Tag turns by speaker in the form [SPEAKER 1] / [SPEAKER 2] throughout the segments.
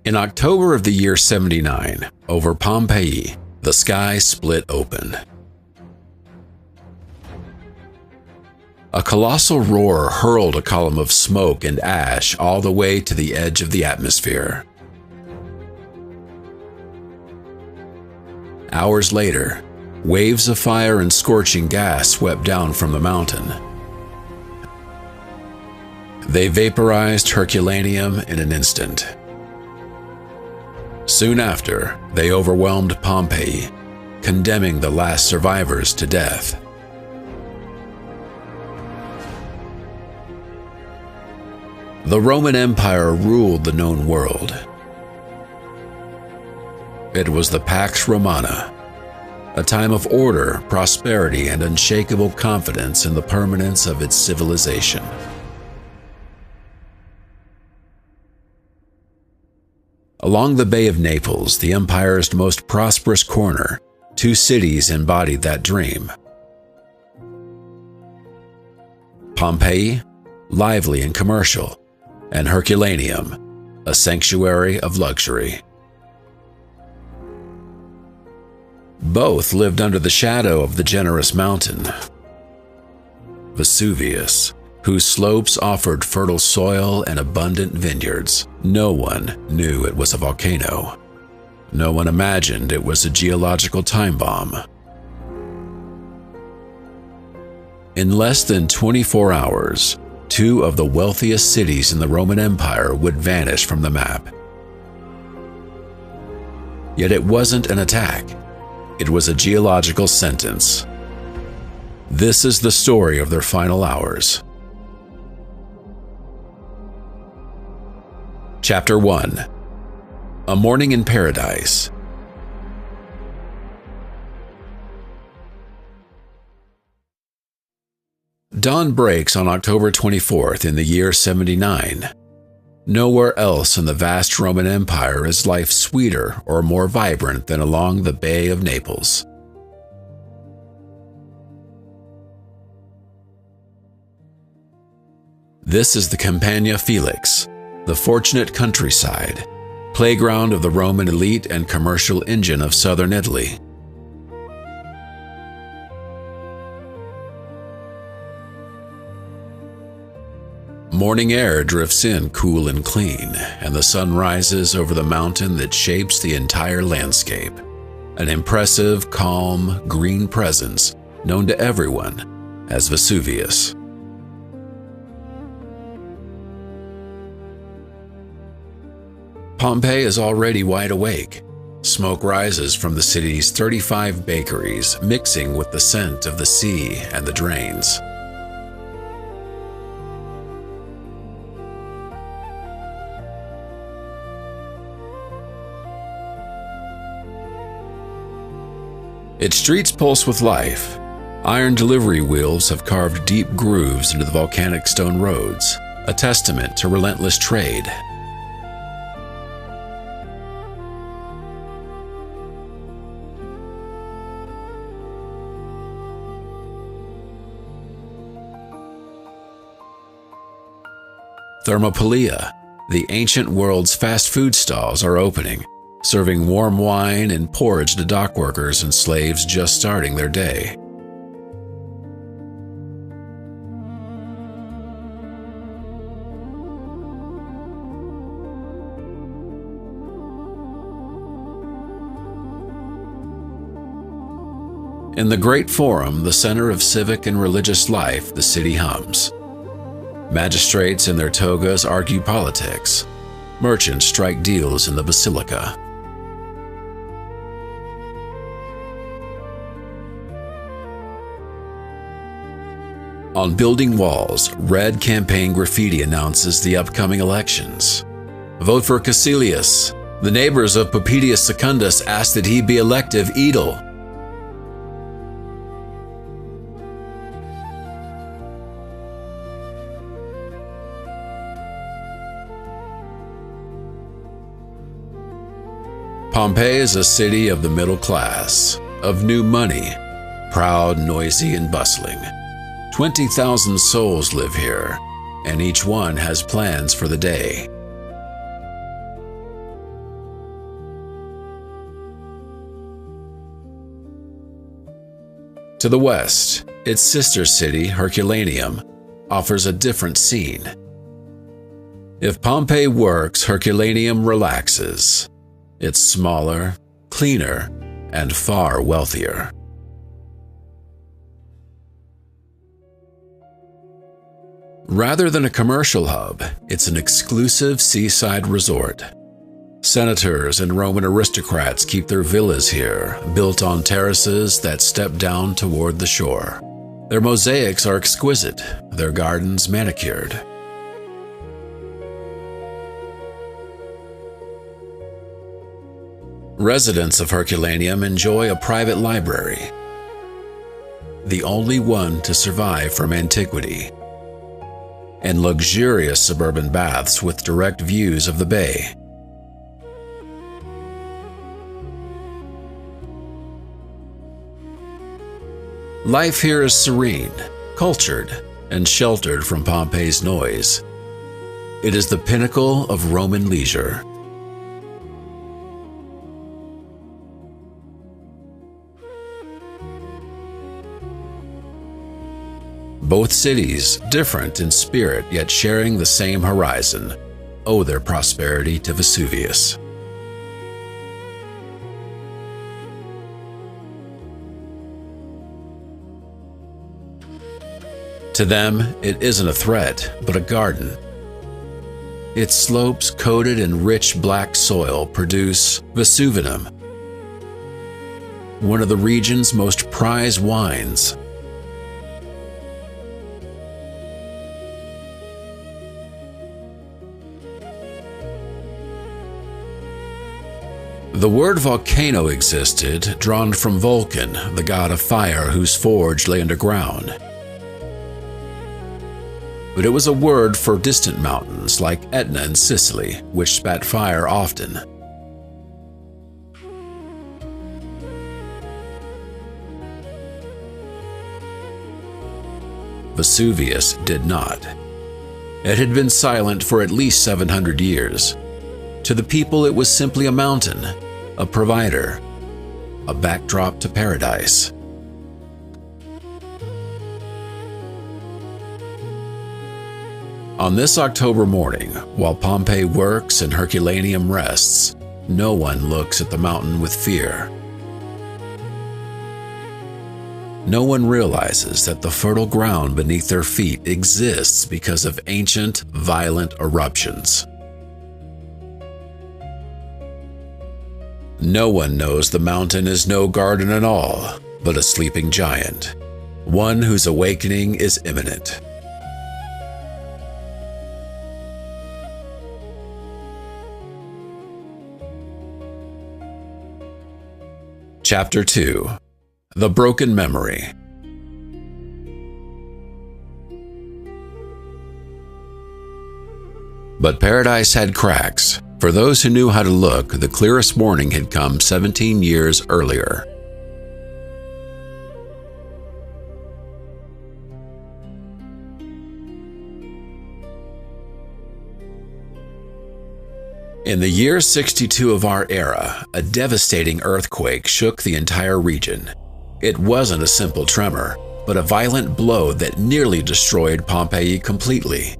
[SPEAKER 1] In October of the year 79, over Pompeii, the sky split open. A colossal roar hurled a column of smoke and ash all the way to the edge of the atmosphere. Hours later, waves of fire and scorching gas swept down from the mountain. They vaporized Herculaneum in an instant. Soon after, they overwhelmed Pompeii, condemning the last survivors to death. The Roman Empire ruled the known world. It was the Pax Romana, a time of order, prosperity, and unshakable confidence in the permanence of its civilization. Along the Bay of Naples, the empire's most prosperous corner, two cities embodied that dream. Pompeii, lively and commercial, and Herculaneum, a sanctuary of luxury. Both lived under the shadow of the generous mountain, Vesuvius, whose slopes offered fertile soil and abundant vineyards. No one knew it was a volcano. No one imagined it was a geological time bomb. In less than 24 hours, two of the wealthiest cities in the Roman Empire would vanish from the map. Yet it wasn't an attack. It was a geological sentence. This is the story of their final hours. Chapter 1. A Morning in Paradise. Dawn breaks on October 24th in the year 79. Nowhere else in the vast Roman Empire is life sweeter or more vibrant than along the Bay of Naples. This is the Campagna Felix, the fortunate countryside, playground of the Roman elite and commercial engine of southern Italy. Morning air drifts in cool and clean, and the sun rises over the mountain that shapes the entire landscape, an impressive, calm, green presence known to everyone as Vesuvius. Pompeii is already wide awake. Smoke rises from the city's 35 bakeries, mixing with the scent of the sea and the drains. Its streets pulse with life. Iron delivery wheels have carved deep grooves into the volcanic stone roads, a testament to relentless trade. Thermopylae, the ancient world's fast food stalls, are opening, serving warm wine and porridge to dock workers and slaves just starting their day. In the Great Forum, the center of civic and religious life, the city hums. Magistrates in their togas argue politics. Merchants strike deals in the basilica. On building walls, red campaign graffiti announces the upcoming elections. Vote for Caecilius. The neighbors of Popedius Secundus ask that he be elective aedile. Pompeii is a city of the middle class, of new money, proud, noisy, and bustling. 20,000 souls live here, and each one has plans for the day. To the west, its sister city, Herculaneum, offers a different scene. If Pompeii works, Herculaneum relaxes. It's smaller, cleaner, and far wealthier. Rather than a commercial hub, it's an exclusive seaside resort. Senators and Roman aristocrats keep their villas here, built on terraces that step down toward the shore. Their mosaics are exquisite, their gardens manicured. Residents of Herculaneum enjoy a private library, the only one to survive from antiquity, and luxurious suburban baths with direct views of the bay. Life here is serene, cultured, and sheltered from Pompeii's noise. It is the pinnacle of Roman leisure. Both cities, different in spirit yet sharing the same horizon, owe their prosperity to Vesuvius. To them, it isn't a threat, but a garden. Its slopes coated in rich black soil produce Vesuvinum, one of the region's most prized wines. The word volcano existed, drawn from Vulcan, the god of fire whose forge lay underground. But it was a word for distant mountains like Etna in Sicily, which spat fire often. Vesuvius did not. It had been silent for at least 700 years. To the people, it was simply a mountain, a provider, a backdrop to paradise. On this October morning, while Pompeii works and Herculaneum rests, no one looks at the mountain with fear. No one realizes that the fertile ground beneath their feet exists because of ancient, violent eruptions. No one knows the mountain is no garden at all, but a sleeping giant, one whose awakening is imminent. Chapter 2: The Broken Memory. But paradise had cracks. For those who knew how to look, the clearest morning had come 17 years earlier. In the year 62 of our era, a devastating earthquake shook the entire region. It wasn't a simple tremor, but a violent blow that nearly destroyed Pompeii completely.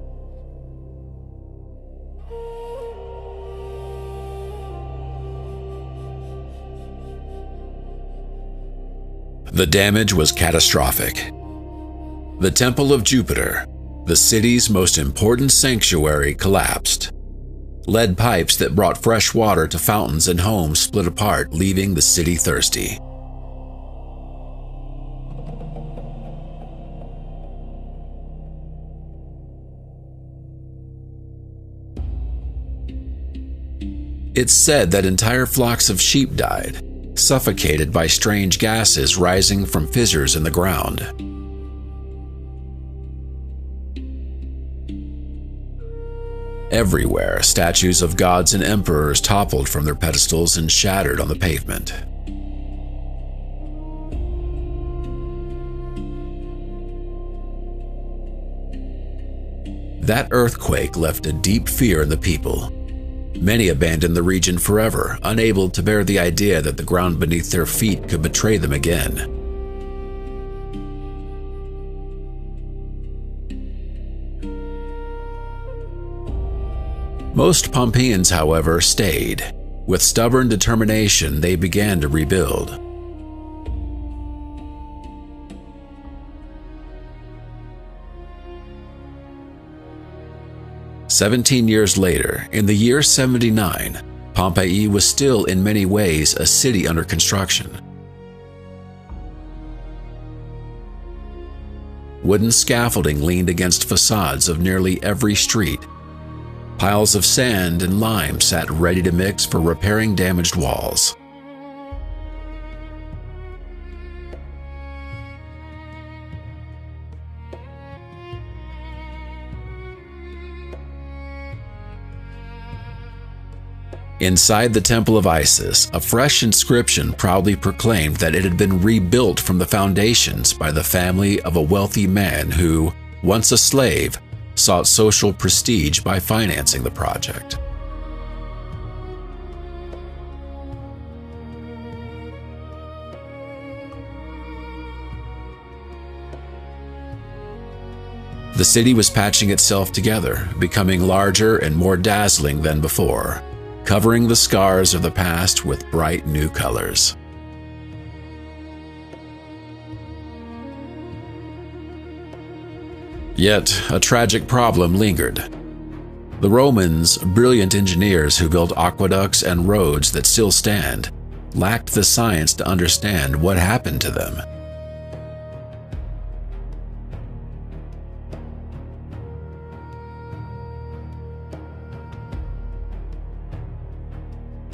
[SPEAKER 1] The damage was catastrophic. The Temple of Jupiter, the city's most important sanctuary, collapsed. Lead pipes that brought fresh water to fountains and homes split apart, leaving the city thirsty. It's said that entire flocks of sheep died, suffocated by strange gases rising from fissures in the ground. Everywhere, statues of gods and emperors toppled from their pedestals and shattered on the pavement. That earthquake left a deep fear in the people. Many abandoned the region forever, unable to bear the idea that the ground beneath their feet could betray them again. Most Pompeians, however, stayed. With stubborn determination, they began to rebuild. "17 years later, in the year 79, Pompeii was still in many ways a city under construction. Wooden scaffolding leaned against facades of nearly every street. Piles of sand and lime sat ready to mix for repairing damaged walls. Inside the Temple of Isis, a fresh inscription proudly proclaimed that it had been rebuilt from the foundations by the family of a wealthy man who, once a slave, sought social prestige by financing the project. The city was patching itself together, becoming larger and more dazzling than before, covering the scars of the past with bright new colors. Yet, a tragic problem lingered. The Romans, brilliant engineers who built aqueducts and roads that still stand, lacked the science to understand what happened to them.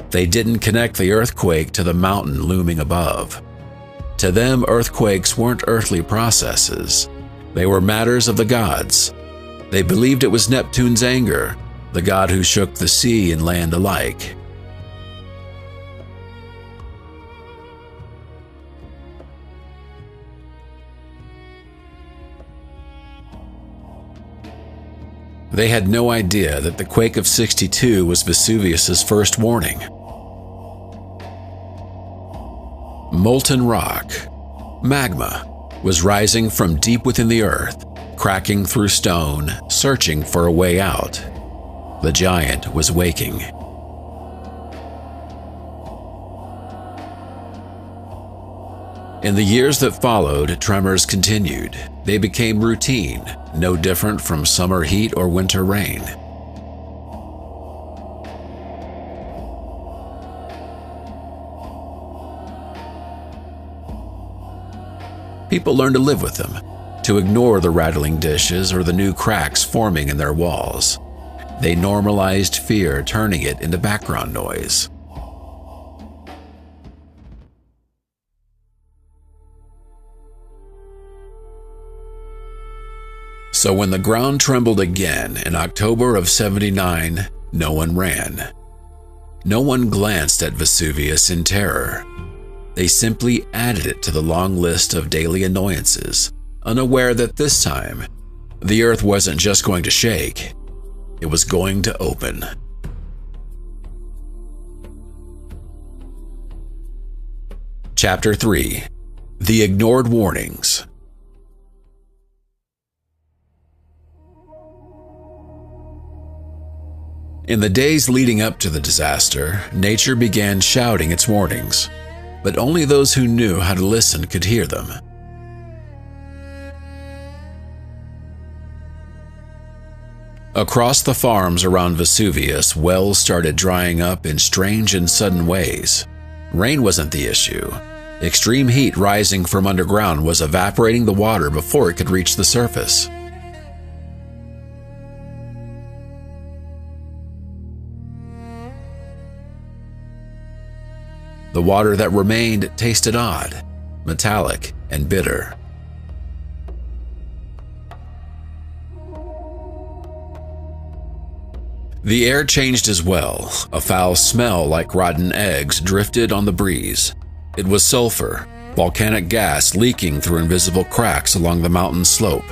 [SPEAKER 1] They didn't connect the earthquake to the mountain looming above. To them, earthquakes weren't earthly processes. They were matters of the gods. They believed it was Neptune's anger, the god who shook the sea and land alike. They had no idea that the quake of '62 was Vesuvius's first warning. Molten rock, magma, was rising from deep within the earth, cracking through stone, searching for a way out. The giant was waking. In the years that followed, tremors continued. They became routine, no different from summer heat or winter rain. People learned to live with them, to ignore the rattling dishes or the new cracks forming in their walls. They normalized fear, turning it into background noise. So when the ground trembled again in October of '79, no one ran. No one glanced at Vesuvius in terror. They simply added it to the long list of daily annoyances, unaware that this time, the earth wasn't just going to shake, it was going to open. Chapter 3: The Ignored Warnings. In the days leading up to the disaster, nature began shouting its warnings, but only those who knew how to listen could hear them. Across the farms around Vesuvius, wells started drying up in strange and sudden ways. Rain wasn't the issue. Extreme heat rising from underground was evaporating the water before it could reach the surface. The water that remained tasted odd, metallic, and bitter. The air changed as well. A foul smell like rotten eggs drifted on the breeze. It was sulfur, volcanic gas leaking through invisible cracks along the mountain slope.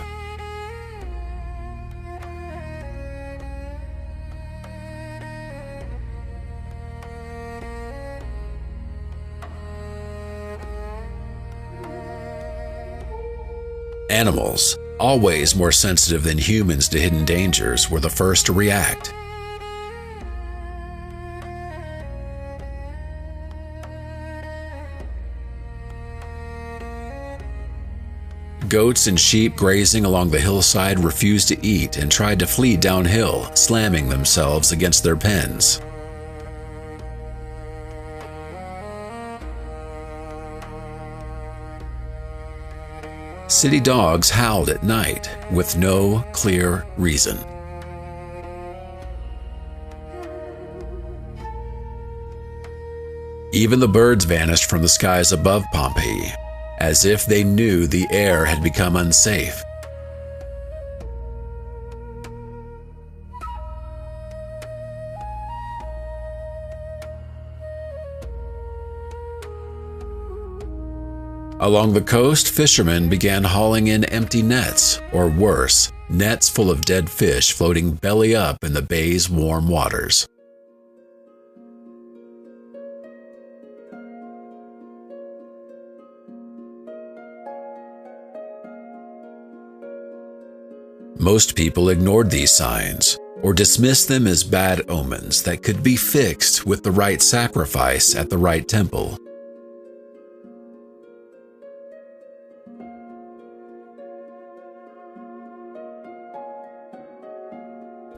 [SPEAKER 1] Animals, always more sensitive than humans to hidden dangers, were the first to react. goats and sheep grazing along the hillside refused to eat and tried to flee downhill, slamming themselves against their pens. City dogs howled at night with no clear reason. Even the birds vanished from the skies above Pompeii, as if they knew the air had become unsafe. Along the coast, fishermen began hauling in empty nets, or worse, nets full of dead fish floating belly up in the bay's warm waters. Most people ignored these signs, or dismissed them as bad omens that could be fixed with the right sacrifice at the right temple.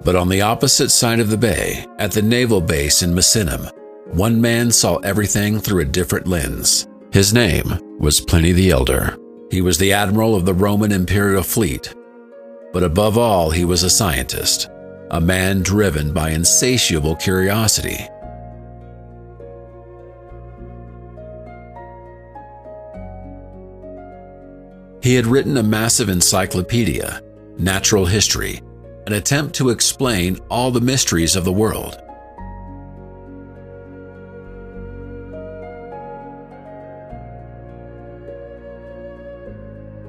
[SPEAKER 1] But on the opposite side of the bay, at the naval base in Misenum, one man saw everything through a different lens. His name was Pliny the Elder. He was the admiral of the Roman imperial fleet. But above all, he was a scientist, a man driven by insatiable curiosity. He had written a massive encyclopedia, Natural History, an attempt to explain all the mysteries of the world.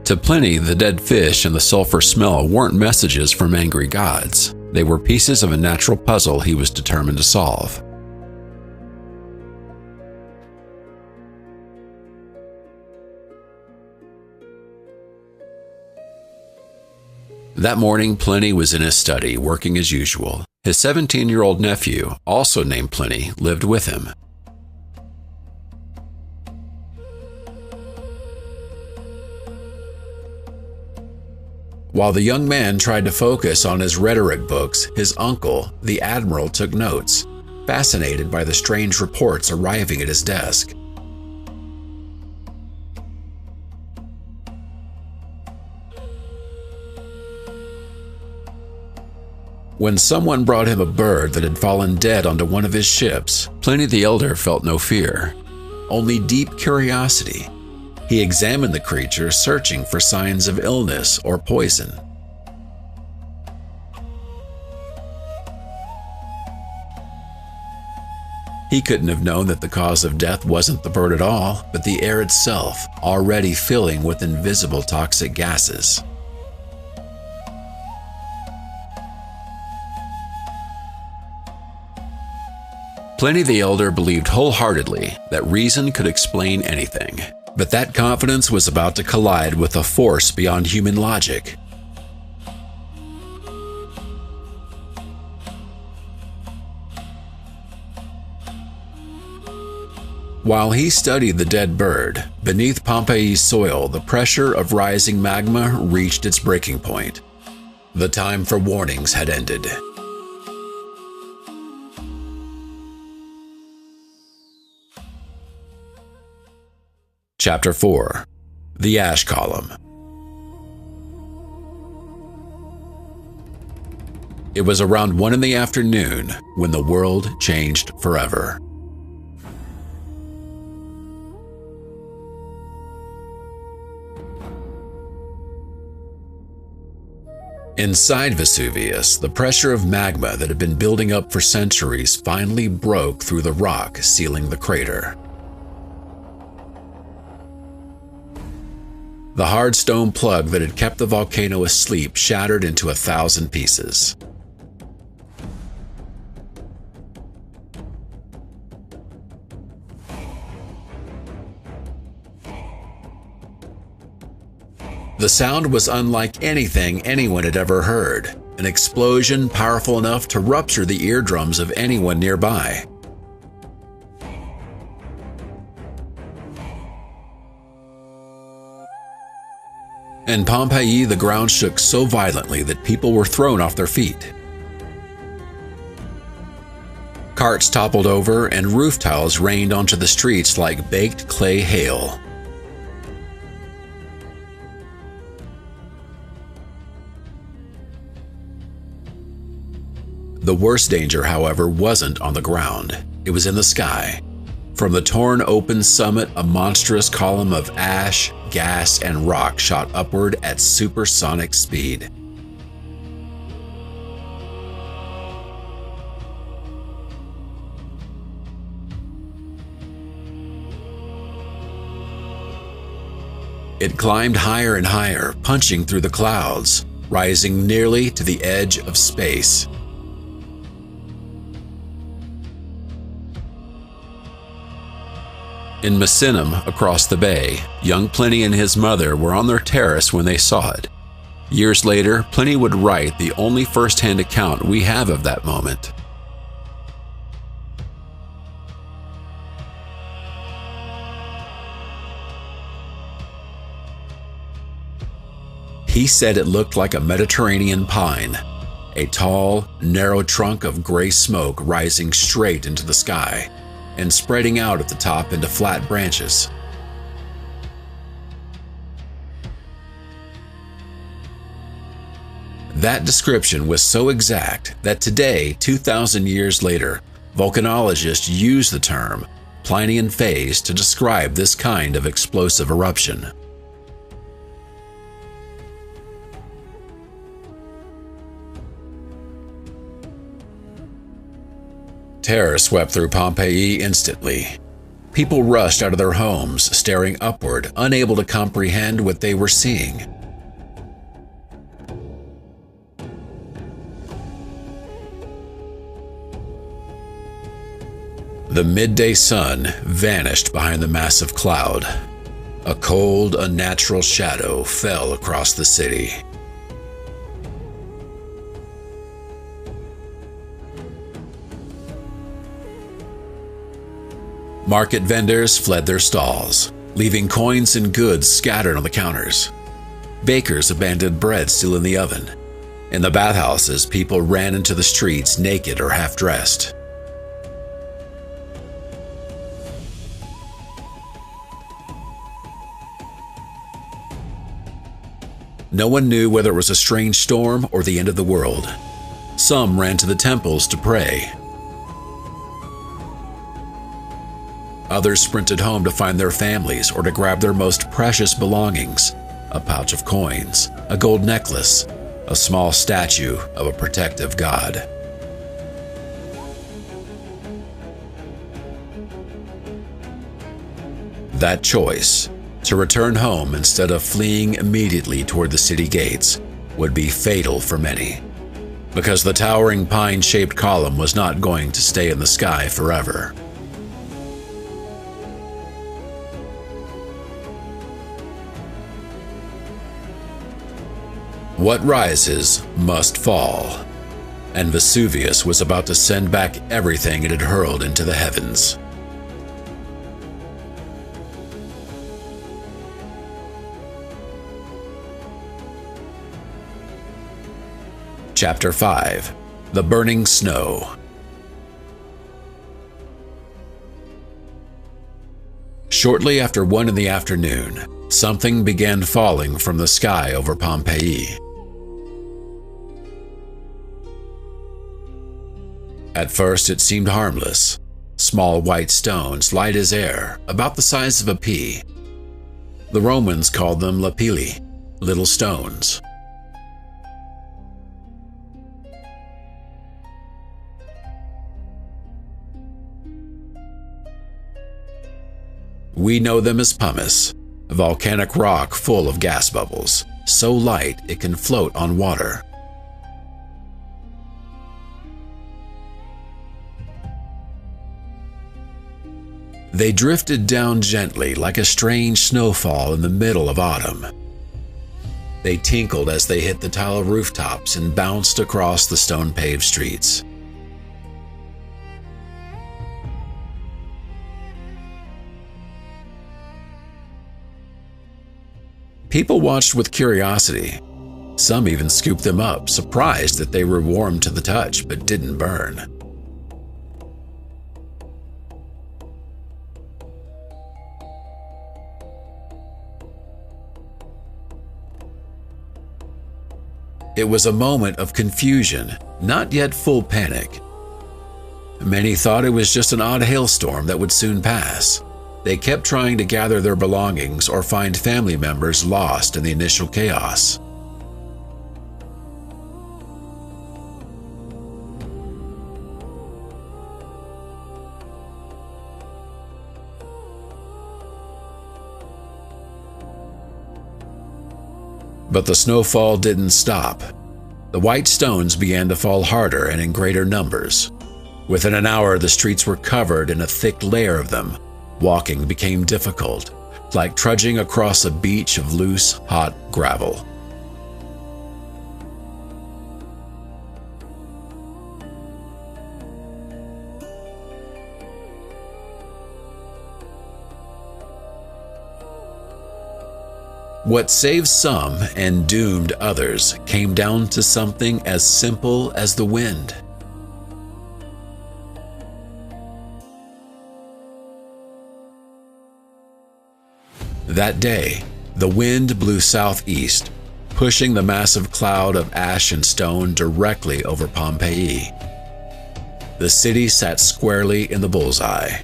[SPEAKER 1] To Pliny, the dead fish and the sulfur smell weren't messages from angry gods. They were pieces of a natural puzzle he was determined to solve. That morning, Pliny was in his study, working as usual. His 17-year-old nephew, also named Pliny, lived with him. While the young man tried to focus on his rhetoric books, his uncle, the admiral, took notes, fascinated by the strange reports arriving at his desk. When someone brought him a bird that had fallen dead onto one of his ships, Pliny the Elder felt no fear, only deep curiosity. He examined the creature, searching for signs of illness or poison. He couldn't have known that the cause of death wasn't the bird at all, but the air itself, already filling with invisible toxic gases. Pliny the Elder believed wholeheartedly that reason could explain anything. But that confidence was about to collide with a force beyond human logic. While he studied the dead bird, beneath Pompeii's soil, the pressure of rising magma reached its breaking point. The time for warnings had ended. Chapter 4. The Ash Column. It was around 1 in the afternoon when the world changed forever. Inside Vesuvius, the pressure of magma that had been building up for centuries finally broke through the rock sealing the crater. The hard stone plug that had kept the volcano asleep shattered into 1,000 pieces. The sound was unlike anything anyone had ever heard, an explosion powerful enough to rupture the eardrums of anyone nearby. In Pompeii, the ground shook so violently that people were thrown off their feet. Carts toppled over and roof tiles rained onto the streets like baked clay hail. The worst danger, however, wasn't on the ground. It was in the sky. From the torn open summit, a monstrous column of ash, gas, and rock shot upward at supersonic speed. It climbed higher and higher, punching through the clouds, rising nearly to the edge of space. In Misenum, across the bay, young Pliny and his mother were on their terrace when they saw it. Years later, Pliny would write the only first-hand account we have of that moment. He said it looked like a Mediterranean pine, a tall, narrow trunk of gray smoke rising straight into the sky and spreading out at the top into flat branches. That description was so exact that today, 2,000 years later, volcanologists use the term Plinian phase to describe this kind of explosive eruption. Terror swept through Pompeii instantly. People rushed out of their homes, staring upward, unable to comprehend what they were seeing. The midday sun vanished behind the massive cloud. A cold, unnatural shadow fell across the city. Market vendors fled their stalls, leaving coins and goods scattered on the counters. Bakers abandoned bread still in the oven. In the bathhouses, people ran into the streets naked or half-dressed. No one knew whether it was a strange storm or the end of the world. Some ran to the temples to pray. Others sprinted home to find their families or to grab their most precious belongings, a pouch of coins, a gold necklace, a small statue of a protective god. That choice, to return home instead of fleeing immediately toward the city gates, would be fatal for many, because the towering pine-shaped column was not going to stay in the sky forever. What rises must fall, and Vesuvius was about to send back everything it had hurled into the heavens. Chapter 5: The Burning Snow. Shortly after 1 in the afternoon, something began falling from the sky over Pompeii. At first it seemed harmless. Small white stones, light as air, about the size of a pea. The Romans called them lapilli, little stones. We know them as pumice, volcanic rock full of gas bubbles, so light it can float on water. They drifted down gently like a strange snowfall in the middle of autumn. They tinkled as they hit the tile rooftops and bounced across the stone-paved streets. People watched with curiosity. Some even scooped them up, surprised that they were warm to the touch but didn't burn. It was a moment of confusion, not yet full panic. Many thought it was just an odd hailstorm that would soon pass. They kept trying to gather their belongings or find family members lost in the initial chaos. But the snowfall didn't stop. The white stones began to fall harder and in greater numbers. Within an hour, the streets were covered in a thick layer of them. Walking became difficult, like trudging across a beach of loose, hot gravel. What saved some and doomed others came down to something as simple as the wind. That day, the wind blew southeast, pushing the massive cloud of ash and stone directly over Pompeii. The city sat squarely in the bullseye.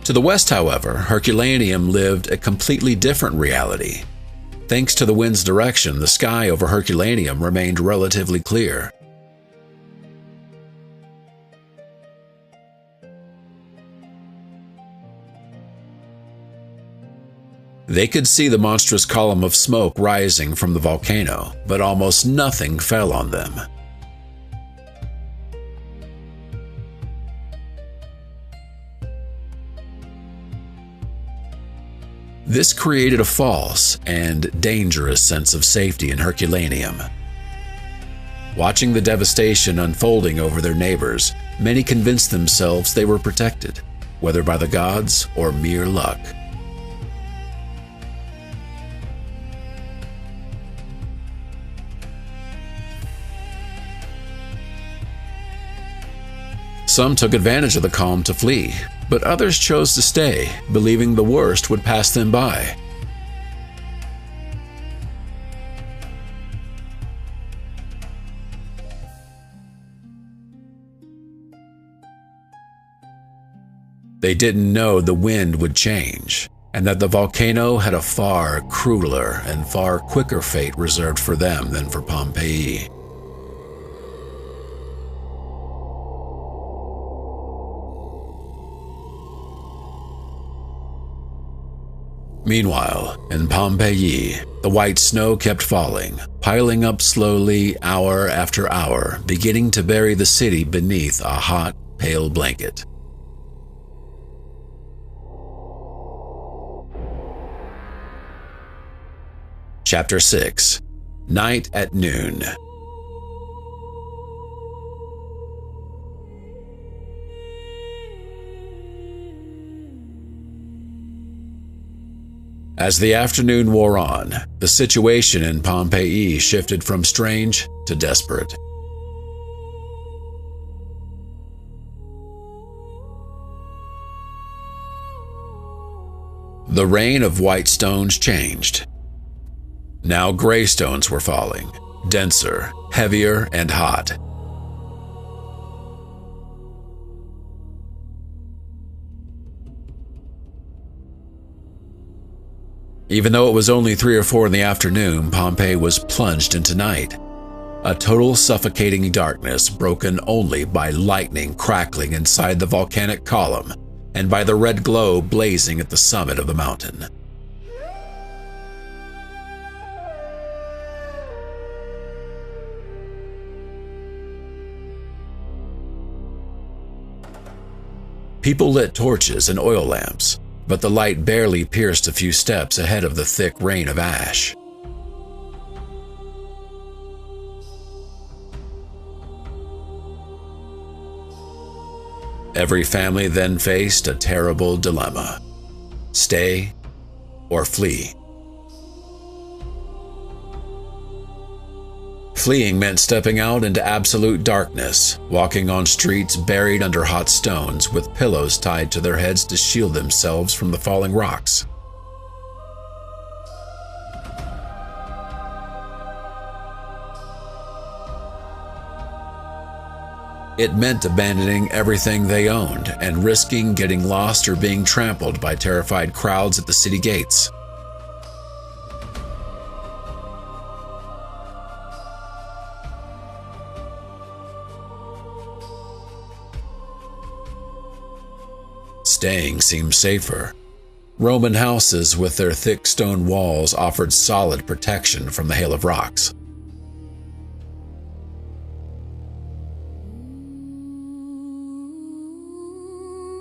[SPEAKER 1] To the west, however, Herculaneum lived a completely different reality. Thanks to the wind's direction, the sky over Herculaneum remained relatively clear. They could see the monstrous column of smoke rising from the volcano, but almost nothing fell on them. This created a false and dangerous sense of safety in Herculaneum. Watching the devastation unfolding over their neighbors, many convinced themselves they were protected, whether by the gods or mere luck. Some took advantage of the calm to flee, but others chose to stay, believing the worst would pass them by. They didn't know the wind would change, and that the volcano had a far crueler and far quicker fate reserved for them than for Pompeii. Meanwhile, in Pompeii, the white snow kept falling, piling up slowly hour after hour, beginning to bury the city beneath a hot, pale blanket. Chapter 6. Night at Noon. As the afternoon wore on, the situation in Pompeii shifted from strange to desperate. The rain of white stones changed. Now gray stones were falling, denser, heavier, and hot. Even though it was only 3 or 4 in the afternoon, Pompeii was plunged into night. A total suffocating darkness broken only by lightning crackling inside the volcanic column and by the red glow blazing at the summit of the mountain. People lit torches and oil lamps, but the light barely pierced a few steps ahead of the thick rain of ash. Every family then faced a terrible dilemma: stay or flee. Fleeing meant stepping out into absolute darkness, walking on streets buried under hot stones with pillows tied to their heads to shield themselves from the falling rocks. It meant abandoning everything they owned and risking getting lost or being trampled by terrified crowds at the city gates. Staying seemed safer. Roman houses with their thick stone walls offered solid protection from the hail of rocks.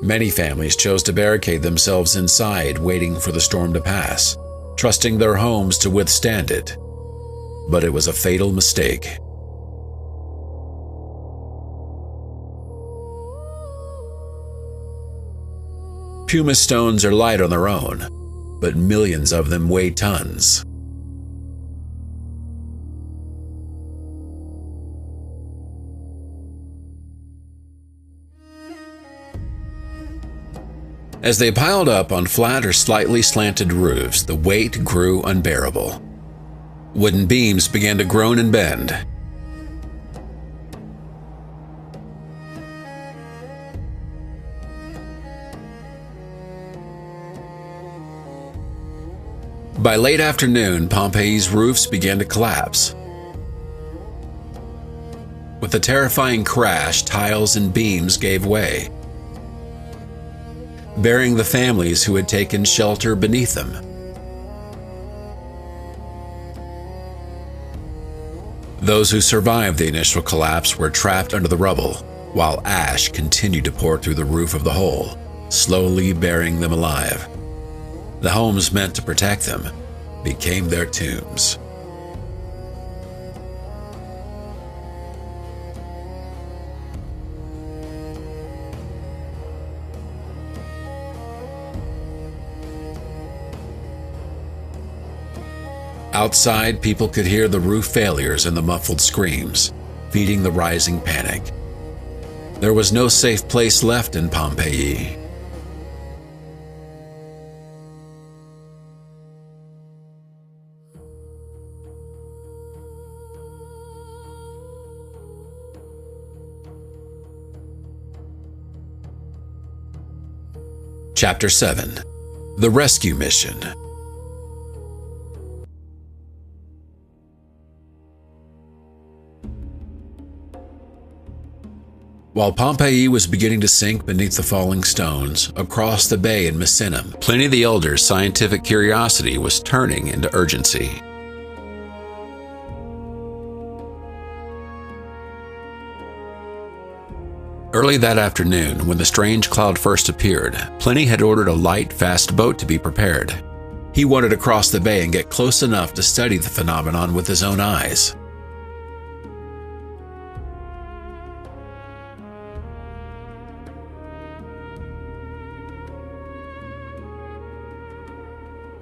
[SPEAKER 1] Many families chose to barricade themselves inside, waiting for the storm to pass, trusting their homes to withstand it. But it was a fatal mistake. Pumice stones are light on their own, but millions of them weigh tons. As they piled up on flat or slightly slanted roofs, the weight grew unbearable. Wooden beams began to groan and bend. By late afternoon, Pompeii's roofs began to collapse. With a terrifying crash, tiles and beams gave way, burying the families who had taken shelter beneath them. Those who survived the initial collapse were trapped under the rubble, while ash continued to pour through the roof of the hole, slowly burying them alive. The homes meant to protect them became their tombs. Outside, people could hear the roof failures and the muffled screams, feeding the rising panic. There was no safe place left in Pompeii. Chapter 7: The Rescue Mission. While Pompeii was beginning to sink beneath the falling stones, across the bay in Misenum, Pliny the Elder's scientific curiosity was turning into urgency. Early that afternoon, when the strange cloud first appeared, Pliny had ordered a light, fast boat to be prepared. He wanted to cross the bay and get close enough to study the phenomenon with his own eyes.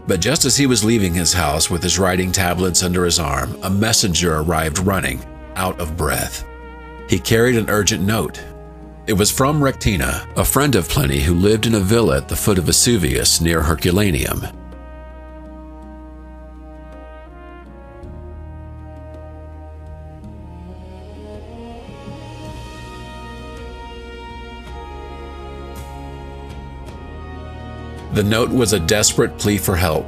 [SPEAKER 1] But just as he was leaving his house with his writing tablets under his arm, a messenger arrived running, out of breath. He carried an urgent note. It was from Rectina, a friend of Pliny who lived in a villa at the foot of Vesuvius near Herculaneum. The note was a desperate plea for help.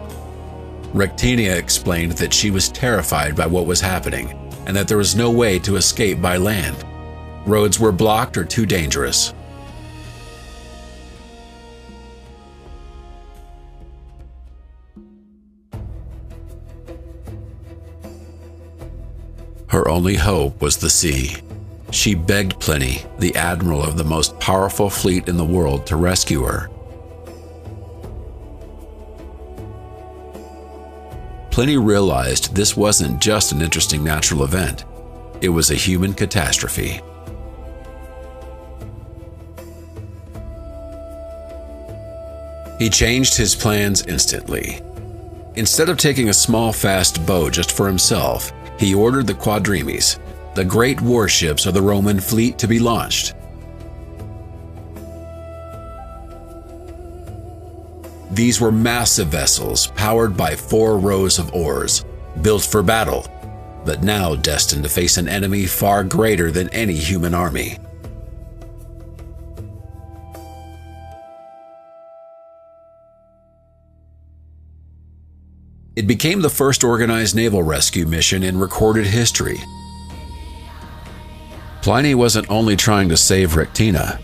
[SPEAKER 1] Rectina explained that she was terrified by what was happening and that there was no way to escape by land. Roads were blocked or too dangerous. Her only hope was the sea. She begged Pliny, the admiral of the most powerful fleet in the world, to rescue her. Pliny realized this wasn't just an interesting natural event. It was a human catastrophe. He changed his plans instantly. Instead of taking a small, fast boat just for himself, he ordered the quadrimes, the great warships of the Roman fleet, to be launched. These were massive vessels powered by 4 rows of oars, built for battle, but now destined to face an enemy far greater than any human army. It became the first organized naval rescue mission in recorded history. Pliny wasn't only trying to save Rectina.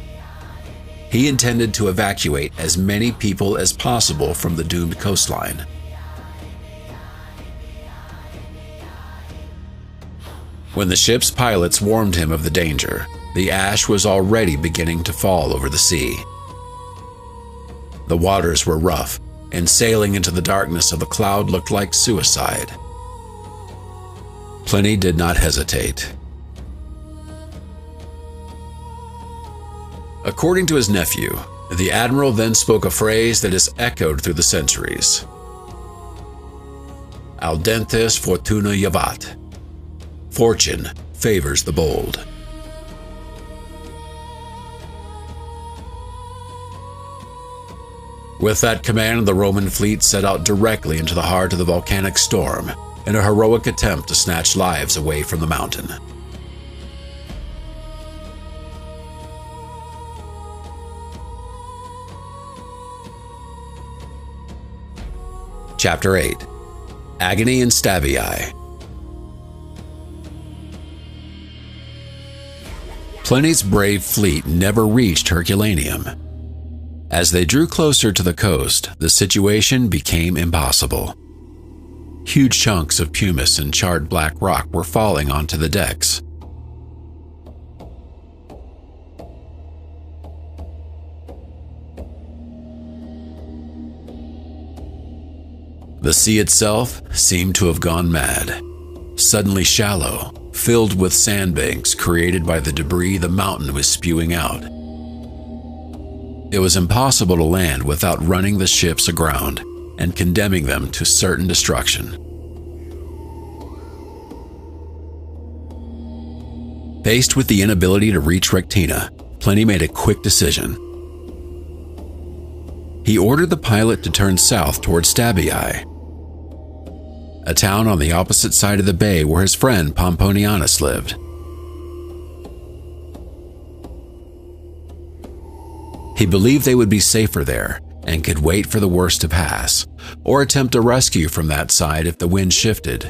[SPEAKER 1] He intended to evacuate as many people as possible from the doomed coastline. When the ship's pilots warned him of the danger, the ash was already beginning to fall over the sea. The waters were rough, and sailing into the darkness of the cloud looked like suicide. Pliny did not hesitate. According to his nephew, the admiral then spoke a phrase that has echoed through the centuries. Audentes fortuna javat. Fortune favors the bold. With that command, the Roman fleet set out directly into the heart of the volcanic storm in a heroic attempt to snatch lives away from the mountain. Chapter 8. Agony in Stabii. Pliny's brave fleet never reached Herculaneum. As they drew closer to the coast, the situation became impossible. Huge chunks of pumice and charred black rock were falling onto the decks. The sea itself seemed to have gone mad, suddenly shallow, filled with sandbanks created by the debris the mountain was spewing out. It was impossible to land without running the ships aground and condemning them to certain destruction. Faced with the inability to reach Rectina, Pliny made a quick decision. He ordered the pilot to turn south towards Stabii, a town on the opposite side of the bay where his friend Pomponianus lived. He believed they would be safer there and could wait for the worst to pass, or attempt a rescue from that side if the wind shifted.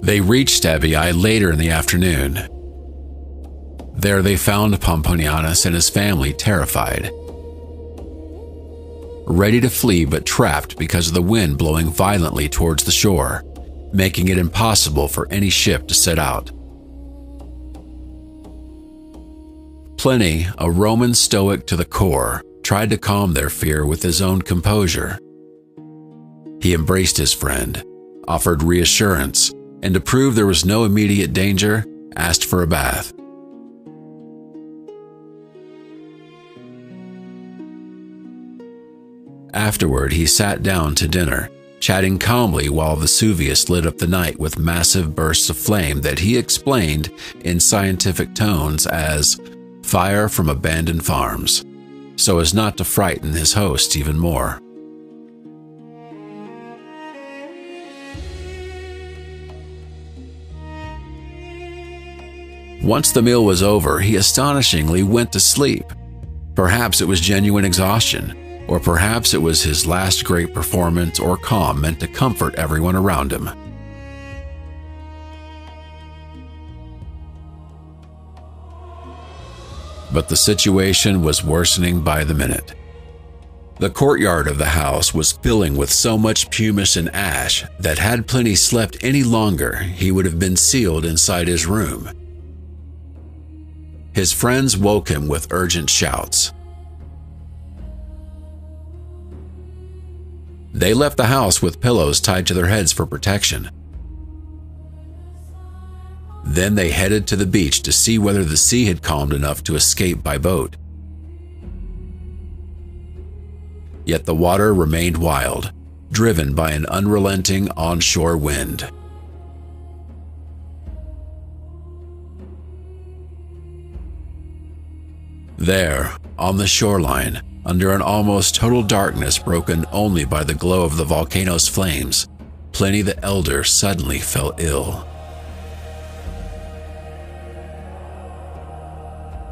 [SPEAKER 1] They reached Stabii later in the afternoon. There they found Pomponianus and his family terrified, ready to flee but trapped because of the wind blowing violently towards the shore, making it impossible for any ship to set out. Pliny, a Roman Stoic to the core, tried to calm their fear with his own composure. He embraced his friend, offered reassurance, and to prove there was no immediate danger, asked for a bath. Afterward, he sat down to dinner, chatting calmly while Vesuvius lit up the night with massive bursts of flame that he explained in scientific tones as fire from abandoned farms, so as not to frighten his hosts even more. Once the meal was over, he astonishingly went to sleep. Perhaps it was genuine exhaustion, or perhaps it was his last great performance or calm meant to comfort everyone around him. But the situation was worsening by the minute. The courtyard of the house was filling with so much pumice and ash that had Pliny slept any longer, he would have been sealed inside his room. His friends woke him with urgent shouts. They left the house with pillows tied to their heads for protection. Then they headed to the beach to see whether the sea had calmed enough to escape by boat. Yet the water remained wild, driven by an unrelenting onshore wind. There, on the shoreline, under an almost total darkness broken only by the glow of the volcano's flames, Pliny the Elder suddenly fell ill.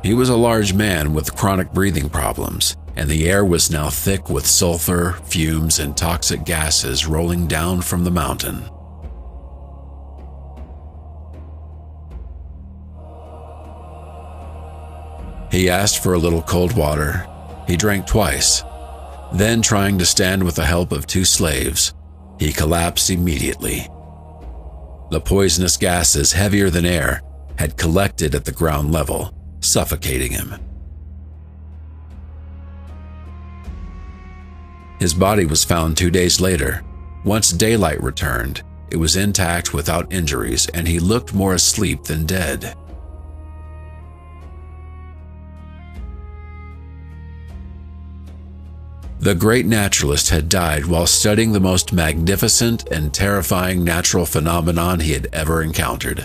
[SPEAKER 1] He was a large man with chronic breathing problems, and the air was now thick with sulfur, fumes, and toxic gases rolling down from the mountain. He asked for a little cold water. He drank twice. Then, trying to stand with the help of 2 slaves, he collapsed immediately. The poisonous gases, heavier than air, had collected at the ground level, suffocating him. His body was found 2 days later. Once daylight returned, it was intact without injuries, and he looked more asleep than dead. The great naturalist had died while studying the most magnificent and terrifying natural phenomenon he had ever encountered.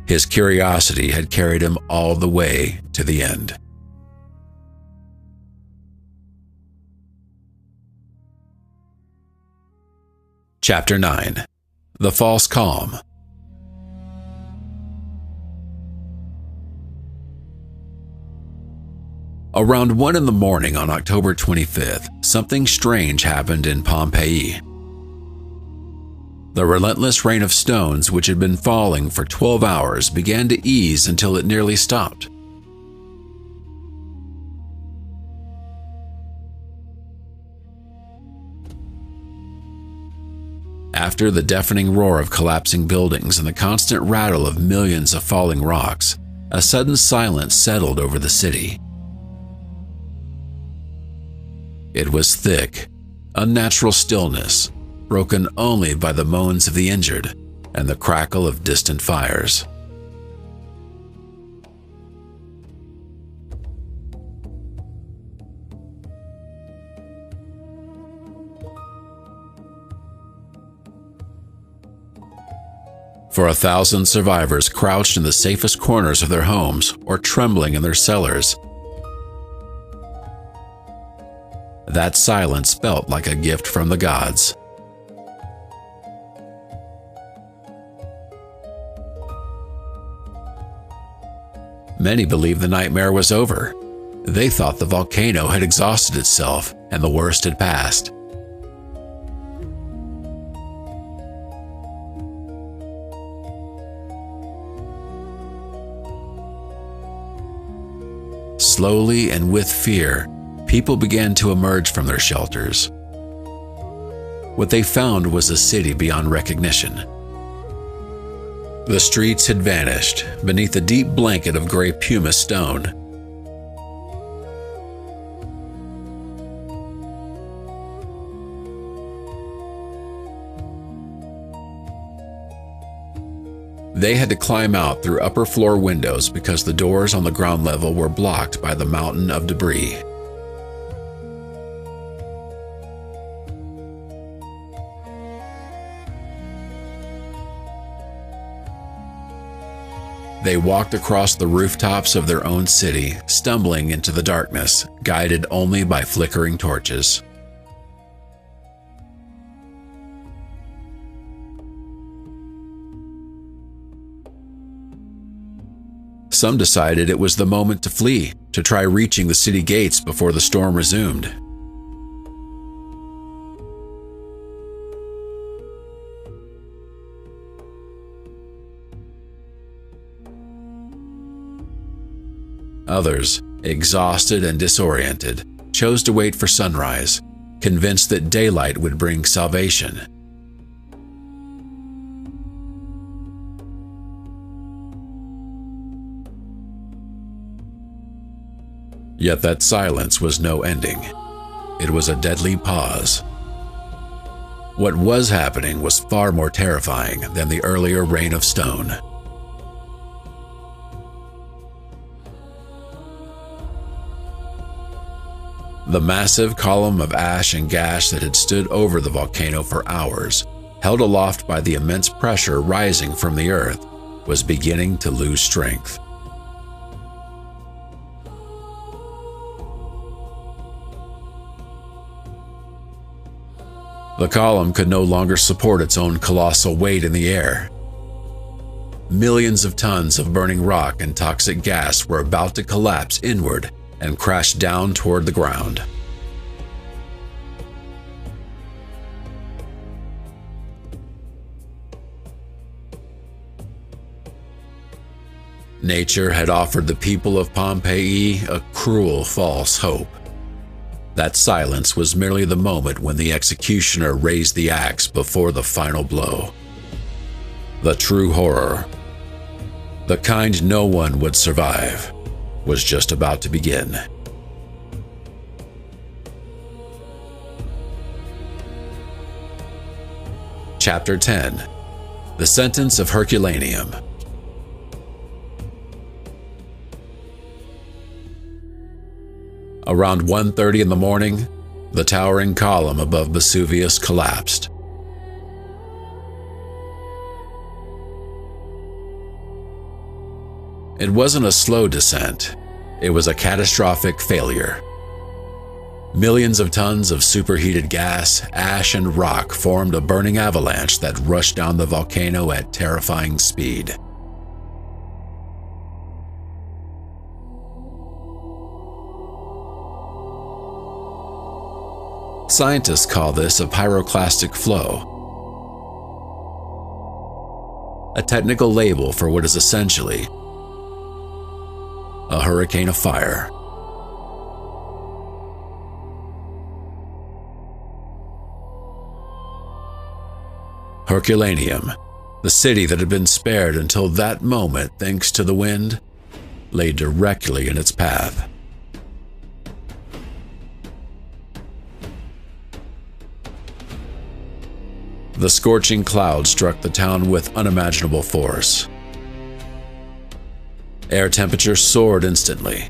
[SPEAKER 1] His curiosity had carried him all the way to the end. Chapter 9. The False Calm. Around 1 in the morning on October 25th, something strange happened in Pompeii. The relentless rain of stones which had been falling for 12 hours began to ease until it nearly stopped. After the deafening roar of collapsing buildings and the constant rattle of millions of falling rocks, a sudden silence settled over the city. It was thick, unnatural stillness, broken only by the moans of the injured and the crackle of distant fires. For 1,000 survivors crouched in the safest corners of their homes or trembling in their cellars, that silence felt like a gift from the gods. Many believed the nightmare was over. They thought the volcano had exhausted itself and the worst had passed. Slowly and with fear, people began to emerge from their shelters. What they found was a city beyond recognition. The streets had vanished beneath a deep blanket of gray pumice stone. They had to climb out through upper floor windows because the doors on the ground level were blocked by the mountain of debris. They walked across the rooftops of their own city, stumbling into the darkness, guided only by flickering torches. Some decided it was the moment to flee, to try reaching the city gates before the storm resumed. Others, exhausted and disoriented, chose to wait for sunrise, convinced that daylight would bring salvation. Yet that silence was no ending. It was a deadly pause. What was happening was far more terrifying than the earlier rain of stone. The massive column of ash and gas that had stood over the volcano for hours, held aloft by the immense pressure rising from the earth, was beginning to lose strength. The column could no longer support its own colossal weight in the air. Millions of tons of burning rock and toxic gas were about to collapse inward and crash down toward the ground. Nature had offered the people of Pompeii a cruel false hope. That silence was merely the moment when the executioner raised the axe before the final blow. The true horror, the kind no one would survive, was just about to begin. Chapter 10: The Sentence of Herculaneum. Around 1:30 in the morning, the towering column above Vesuvius collapsed. It wasn't a slow descent, it was a catastrophic failure. Millions of tons of superheated gas, ash, and rock formed a burning avalanche that rushed down the volcano at terrifying speed. Scientists call this a pyroclastic flow, a technical label for what is essentially a hurricane of fire. Herculaneum, the city that had been spared until that moment thanks to the wind, lay directly in its path. The scorching clouds struck the town with unimaginable force. Air temperature soared instantly.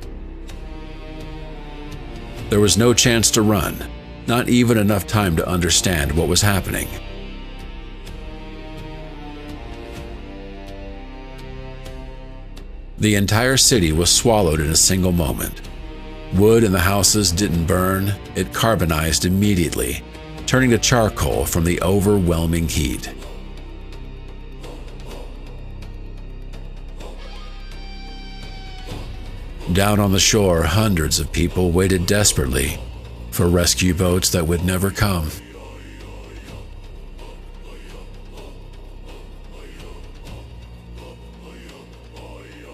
[SPEAKER 1] There was no chance to run, not even enough time to understand what was happening. The entire city was swallowed in a single moment. Wood in the houses didn't burn, it carbonized immediately, turning to charcoal from the overwhelming heat. Down on the shore, hundreds of people waited desperately for rescue boats that would never come.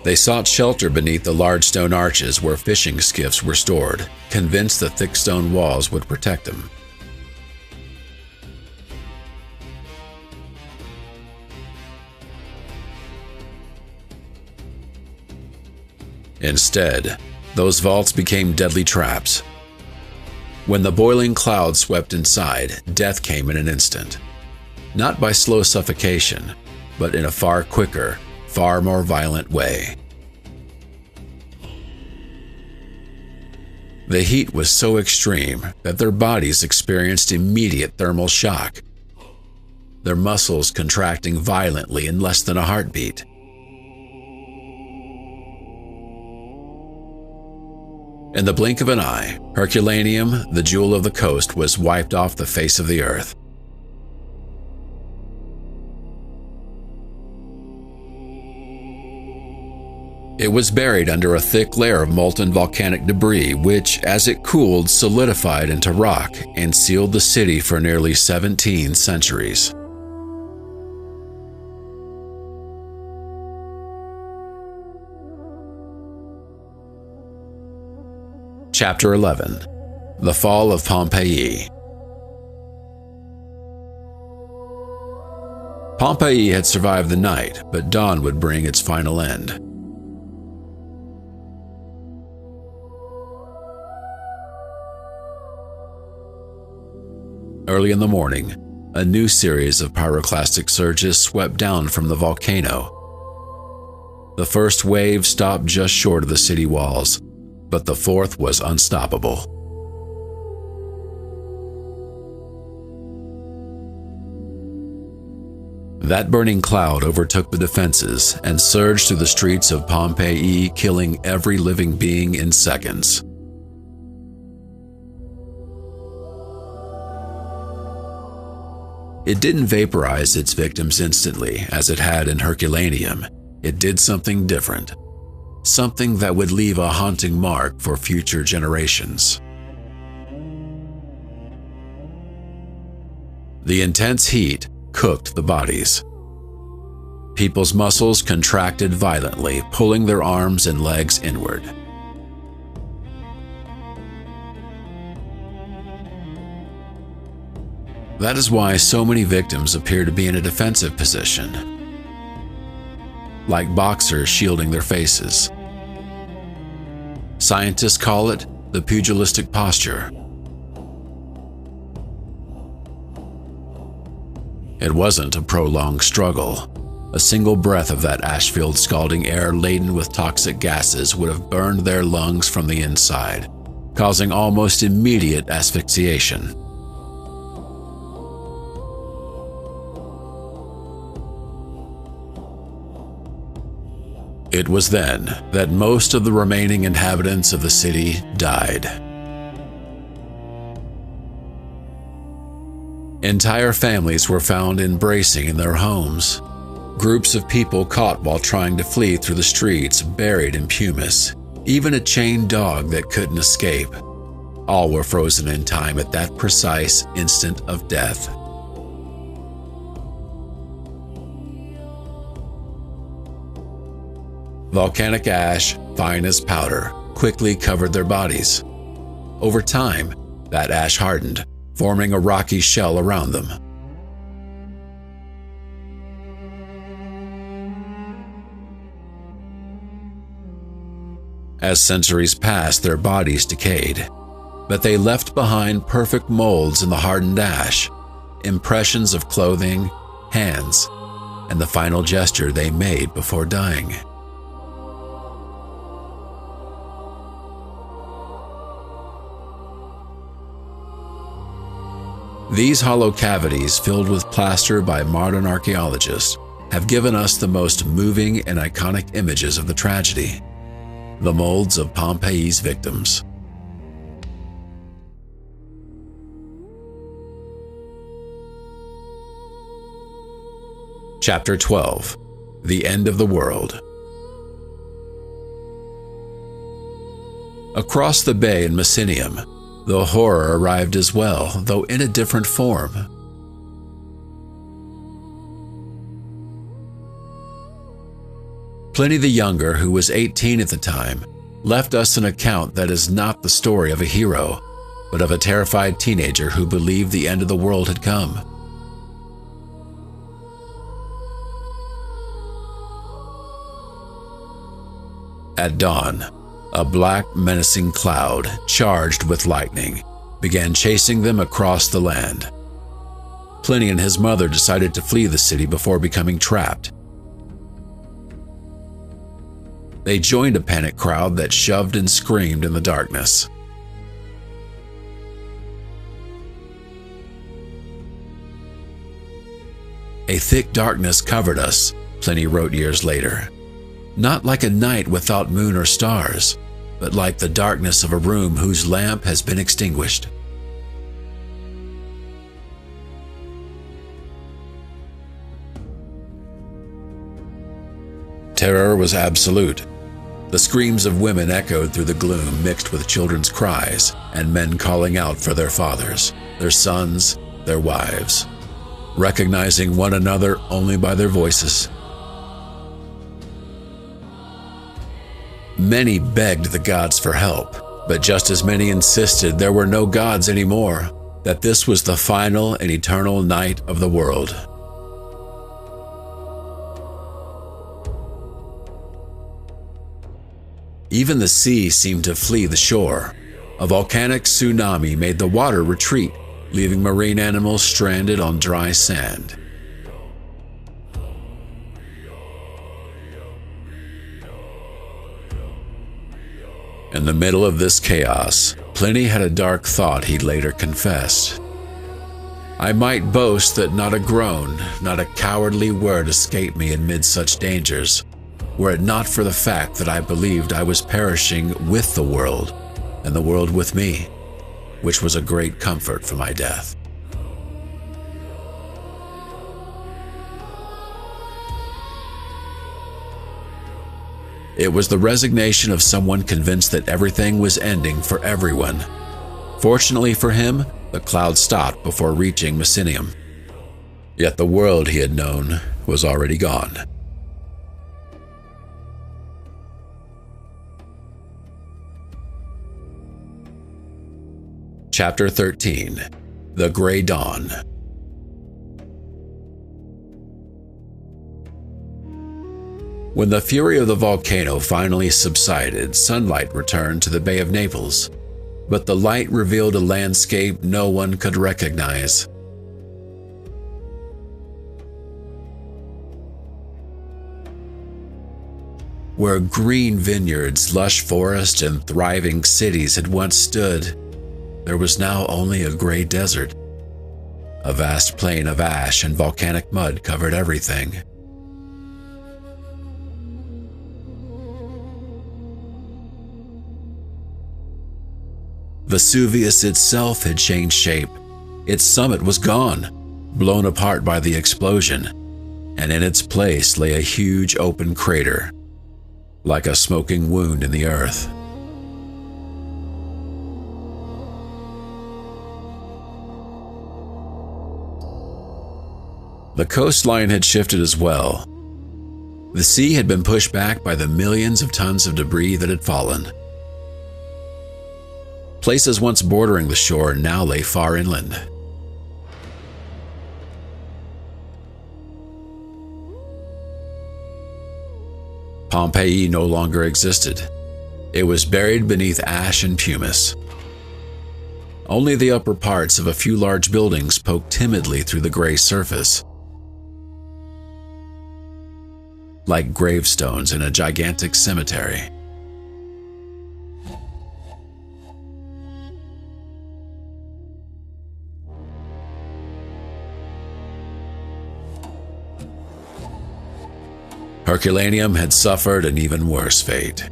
[SPEAKER 1] They sought shelter beneath the large stone arches where fishing skiffs were stored, convinced the thick stone walls would protect them. Instead, those vaults became deadly traps. When the boiling clouds swept inside, death came in an instant. Not by slow suffocation, but in a far quicker, far more violent way. The heat was so extreme that their bodies experienced immediate thermal shock, their muscles contracting violently in less than a heartbeat. In the blink of an eye, Herculaneum, the jewel of the coast, was wiped off the face of the earth. It was buried under a thick layer of molten volcanic debris which, as it cooled, solidified into rock and sealed the city for nearly 17 centuries. Chapter 11: The Fall of Pompeii. Pompeii had survived the night, but dawn would bring its final end. Early in the morning, a new series of pyroclastic surges swept down from the volcano. The first wave stopped just short of the city walls, but the fourth was unstoppable. That burning cloud overtook the defenses and surged through the streets of Pompeii, killing every living being in seconds. It didn't vaporize its victims instantly, as it had in Herculaneum. It did something different. Something that would leave a haunting mark for future generations. The intense heat cooked the bodies. People's muscles contracted violently, pulling their arms and legs inward. That is why so many victims appear to be in a defensive position, like boxers shielding their faces. Scientists call it the pugilistic posture. It wasn't a prolonged struggle. A single breath of that ash-filled scalding air laden with toxic gases would have burned their lungs from the inside, causing almost immediate asphyxiation. It was then that most of the remaining inhabitants of the city died. Entire families were found embracing in their homes. Groups of people caught while trying to flee through the streets, buried in pumice. Even a chained dog that couldn't escape. All were frozen in time at that precise instant of death. Volcanic ash, fine as powder, quickly covered their bodies. Over time, that ash hardened, forming a rocky shell around them. As centuries passed, their bodies decayed, but they left behind perfect molds in the hardened ash, impressions of clothing, hands, and the final gesture they made before dying. These hollow cavities, filled with plaster by modern archaeologists, have given us the most moving and iconic images of the tragedy, the molds of Pompeii's victims. Chapter 12: The End of the World. Across the bay in Mycenium, the horror arrived as well, though in a different form. Pliny the Younger, who was 18 at the time, left us an account that is not the story of a hero, but of a terrified teenager who believed the end of the world had come. At dawn, a black, menacing cloud, charged with lightning, began chasing them across the land. Pliny and his mother decided to flee the city before becoming trapped. They joined a panicked crowd that shoved and screamed in the darkness. "A thick darkness covered us," Pliny wrote years later. "Not like a night without moon or stars, but like the darkness of a room whose lamp has been extinguished." Terror was absolute. The screams of women echoed through the gloom, mixed with children's cries and men calling out for their fathers, their sons, their wives, recognizing one another only by their voices. Many begged the gods for help, but just as many insisted there were no gods anymore, that this was the final and eternal night of the world. Even the sea seemed to flee the shore. A volcanic tsunami made the water retreat, leaving marine animals stranded on dry sand. In the middle of this chaos, Pliny had a dark thought he later confessed. I might boast that not a groan, not a cowardly word escaped me amid such dangers, were it not for the fact that I believed I was perishing with the world, and the world with me, which was a great comfort for my death. It was the resignation of someone convinced that everything was ending for everyone. Fortunately for him, the cloud stopped before reaching Mycenium. Yet the world he had known was already gone. Chapter 13. The Gray Dawn. When the fury of the volcano finally subsided, sunlight returned to the Bay of Naples, but the light revealed a landscape no one could recognize. Where green vineyards, lush forests, and thriving cities had once stood, there was now only a gray desert. A vast plain of ash and volcanic mud covered everything. Vesuvius itself had changed shape. Its summit was gone, blown apart by the explosion, and in its place lay a huge open crater, like a smoking wound in the earth. The coastline had shifted as well. The sea had been pushed back by the millions of tons of debris that had fallen. Places once bordering the shore now lay far inland. Pompeii no longer existed. It was buried beneath ash and pumice. Only the upper parts of a few large buildings poked timidly through the gray surface, like gravestones in a gigantic cemetery. Herculaneum had suffered an even worse fate.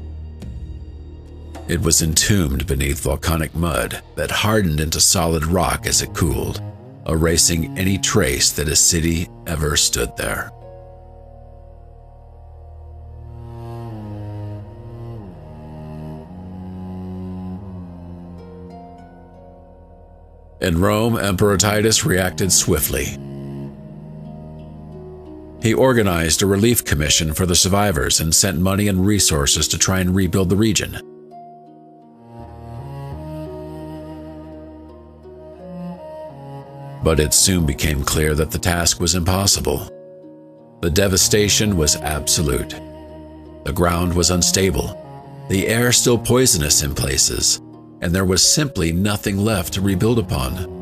[SPEAKER 1] It was entombed beneath volcanic mud that hardened into solid rock as it cooled, erasing any trace that a city ever stood there. In Rome, Emperor Titus reacted swiftly. He organized a relief commission for the survivors and sent money and resources to try and rebuild the region. But it soon became clear that the task was impossible. The devastation was absolute. The ground was unstable, the air still poisonous in places, and there was simply nothing left to rebuild upon.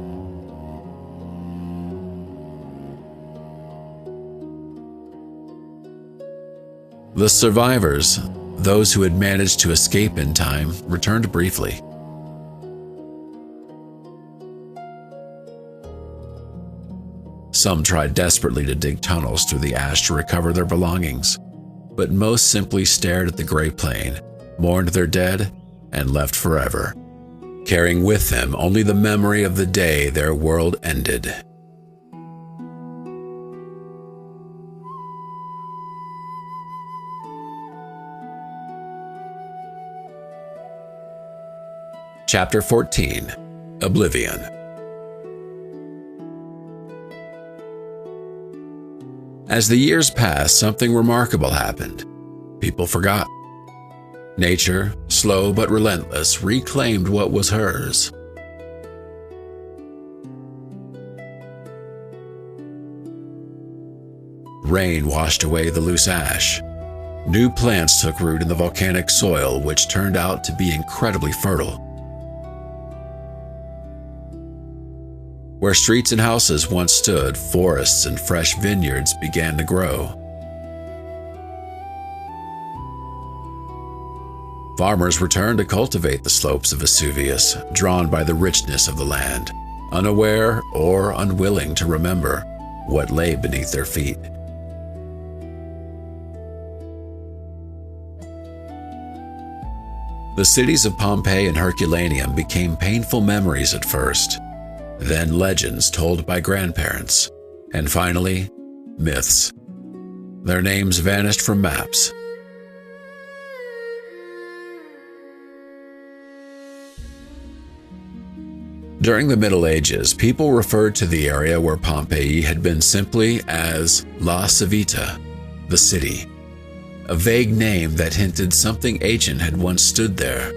[SPEAKER 1] The survivors, those who had managed to escape in time, returned briefly. Some tried desperately to dig tunnels through the ash to recover their belongings, but most simply stared at the gray plain, mourned their dead, and left forever, carrying with them only the memory of the day their world ended. Chapter 14. Oblivion. As the years passed, something remarkable happened. People forgot. Nature, slow but relentless, reclaimed what was hers. Rain washed away the loose ash. New plants took root in the volcanic soil, which turned out to be incredibly fertile. Where streets and houses once stood, forests and fresh vineyards began to grow. Farmers returned to cultivate the slopes of Vesuvius, drawn by the richness of the land, unaware or unwilling to remember what lay beneath their feet. The cities of Pompeii and Herculaneum became painful memories at first, then legends told by grandparents, and finally, myths. Their names vanished from maps. During the Middle Ages, people referred to the area where Pompeii had been simply as La Civita, the city, a vague name that hinted something ancient had once stood there,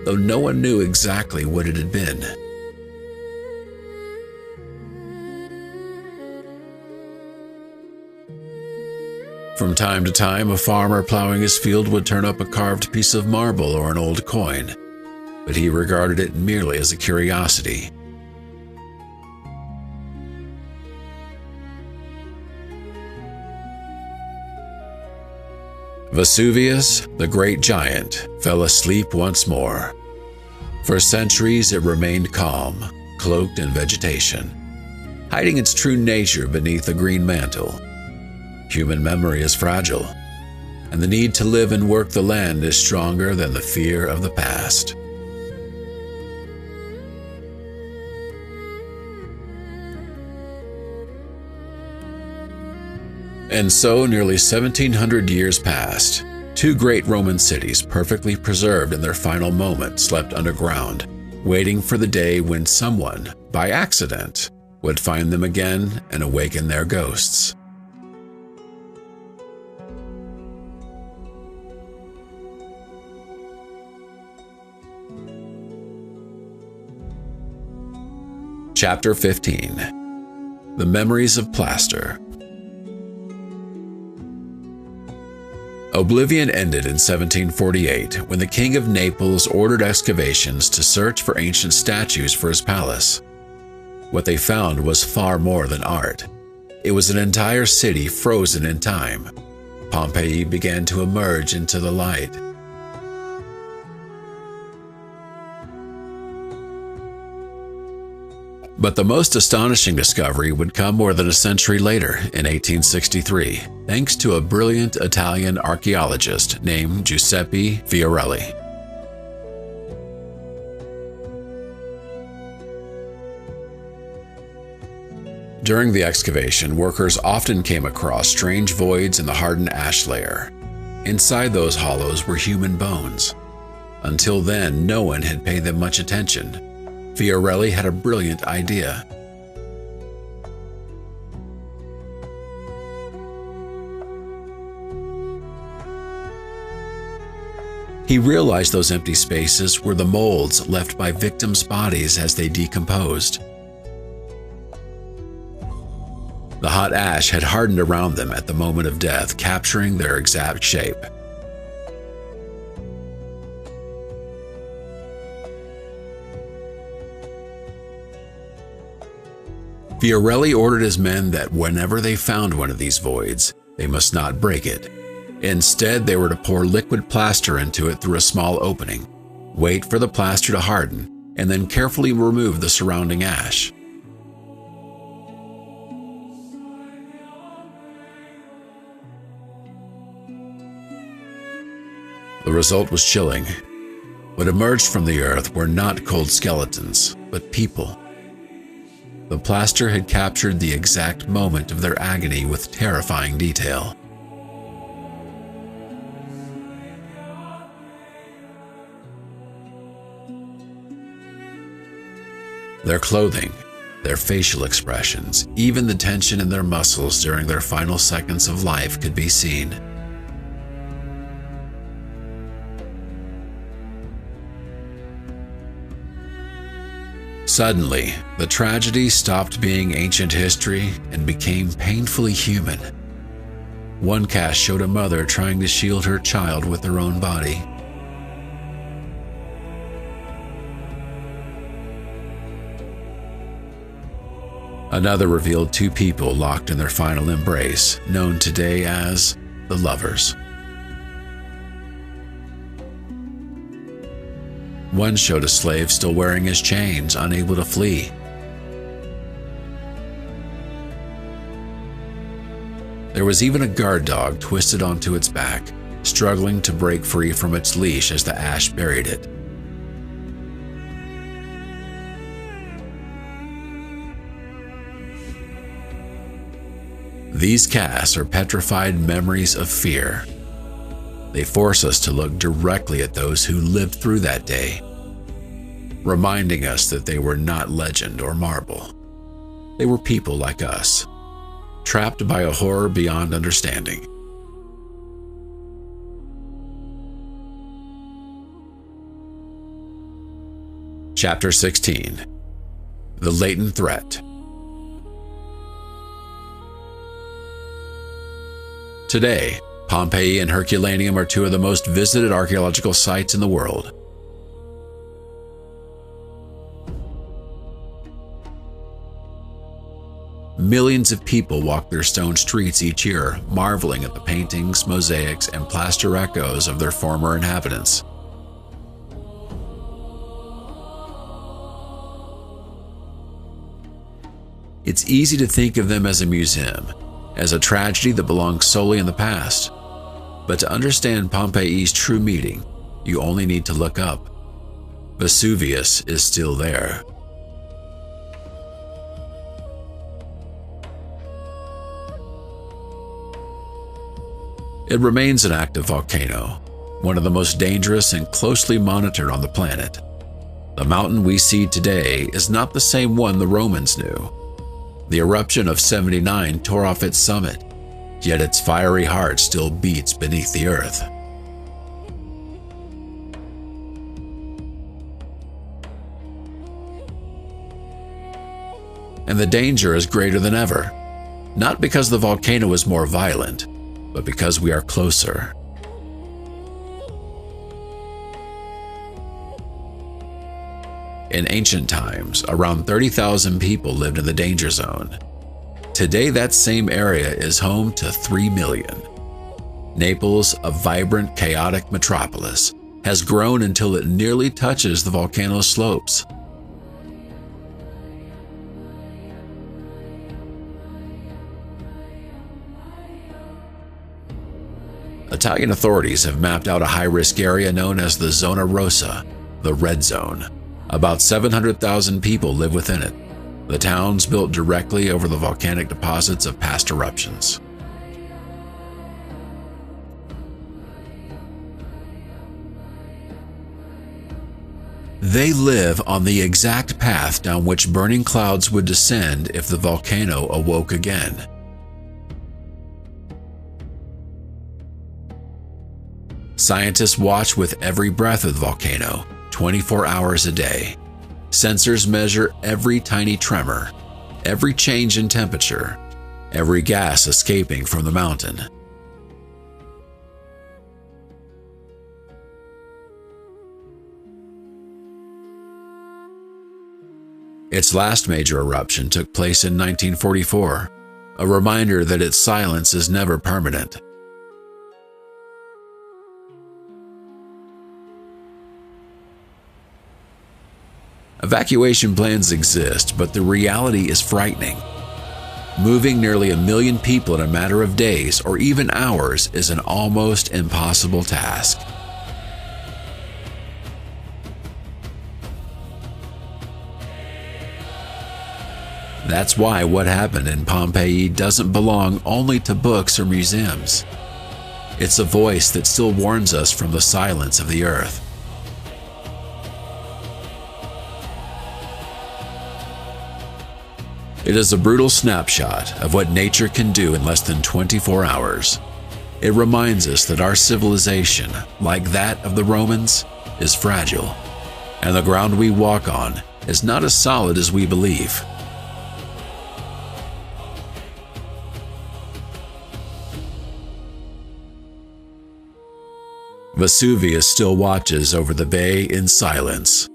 [SPEAKER 1] though no one knew exactly what it had been. From time to time, a farmer plowing his field would turn up a carved piece of marble or an old coin, but he regarded it merely as a curiosity. Vesuvius, the great giant, fell asleep once more. For centuries it remained calm, cloaked in vegetation, hiding its true nature beneath a green mantle. Human memory is fragile, and the need to live and work the land is stronger than the fear of the past. And so nearly 1,700 years passed. Two great Roman cities, perfectly preserved in their final moment, slept underground, waiting for the day when someone, by accident, would find them again and awaken their ghosts. Chapter 15. The Memories of Plaster. Oblivion ended in 1748 when the King of Naples ordered excavations to search for ancient statues for his palace. What they found was far more than art. It was an entire city frozen in time. Pompeii began to emerge into the light. But the most astonishing discovery would come more than a century later, in 1863, thanks to a brilliant Italian archaeologist named Giuseppe Fiorelli. During the excavation, workers often came across strange voids in the hardened ash layer. Inside those hollows were human bones. Until then, no one had paid them much attention. Fiorelli had a brilliant idea. He realized those empty spaces were the molds left by victims' bodies as they decomposed. The hot ash had hardened around them at the moment of death, capturing their exact shape. Fiorelli ordered his men that whenever they found one of these voids, they must not break it. Instead, they were to pour liquid plaster into it through a small opening, wait for the plaster to harden, and then carefully remove the surrounding ash. The result was chilling. What emerged from the earth were not cold skeletons, but people. The plaster had captured the exact moment of their agony with terrifying detail. Their clothing, their facial expressions, even the tension in their muscles during their final seconds of life could be seen. Suddenly, the tragedy stopped being ancient history and became painfully human. One cast showed a mother trying to shield her child with her own body. Another revealed two people locked in their final embrace, known today as the lovers. One showed a slave still wearing his chains, unable to flee. There was even a guard dog twisted onto its back, struggling to break free from its leash as the ash buried it. These casts are petrified memories of fear. They force us to look directly at those who lived through that day, reminding us that they were not legend or marble. They were people like us, trapped by a horror beyond understanding. Chapter 16. The Latent Threat. Today, Pompeii and Herculaneum are two of the most visited archaeological sites in the world. Millions of people walk their stone streets each year, marveling at the paintings, mosaics, and plaster echoes of their former inhabitants. It's easy to think of them as a museum, as a tragedy that belongs solely in the past. But to understand Pompeii's true meaning, you only need to look up. Vesuvius is still there. It remains an active volcano, one of the most dangerous and closely monitored on the planet. The mountain we see today is not the same one the Romans knew. The eruption of 79 tore off its summit, yet its fiery heart still beats beneath the earth. And the danger is greater than ever, not because the volcano is more violent, but because we are closer. In ancient times, around 30,000 people lived in the danger zone. Today, that same area is home to 3 million. Naples, a vibrant, chaotic metropolis, has grown until it nearly touches the volcano's slopes. Italian authorities have mapped out a high-risk area known as the Zona Rossa, the Red Zone. About 700,000 people live within it. The town's built directly over the volcanic deposits of past eruptions. They live on the exact path down which burning clouds would descend if the volcano awoke again. Scientists watch with every breath of the volcano, 24 hours a day. Sensors measure every tiny tremor, every change in temperature, every gas escaping from the mountain. Its last major eruption took place in 1944, a reminder that its silence is never permanent. Evacuation plans exist, but the reality is frightening. Moving nearly 1 million people in a matter of days or even hours is an almost impossible task. That's why what happened in Pompeii doesn't belong only to books or museums. It's a voice that still warns us from the silence of the earth. It is a brutal snapshot of what nature can do in less than 24 hours. It reminds us that our civilization, like that of the Romans, is fragile, and the ground we walk on is not as solid as we believe. Vesuvius still watches over the bay in silence,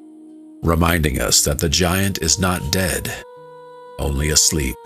[SPEAKER 1] reminding us that the giant is not dead, only asleep.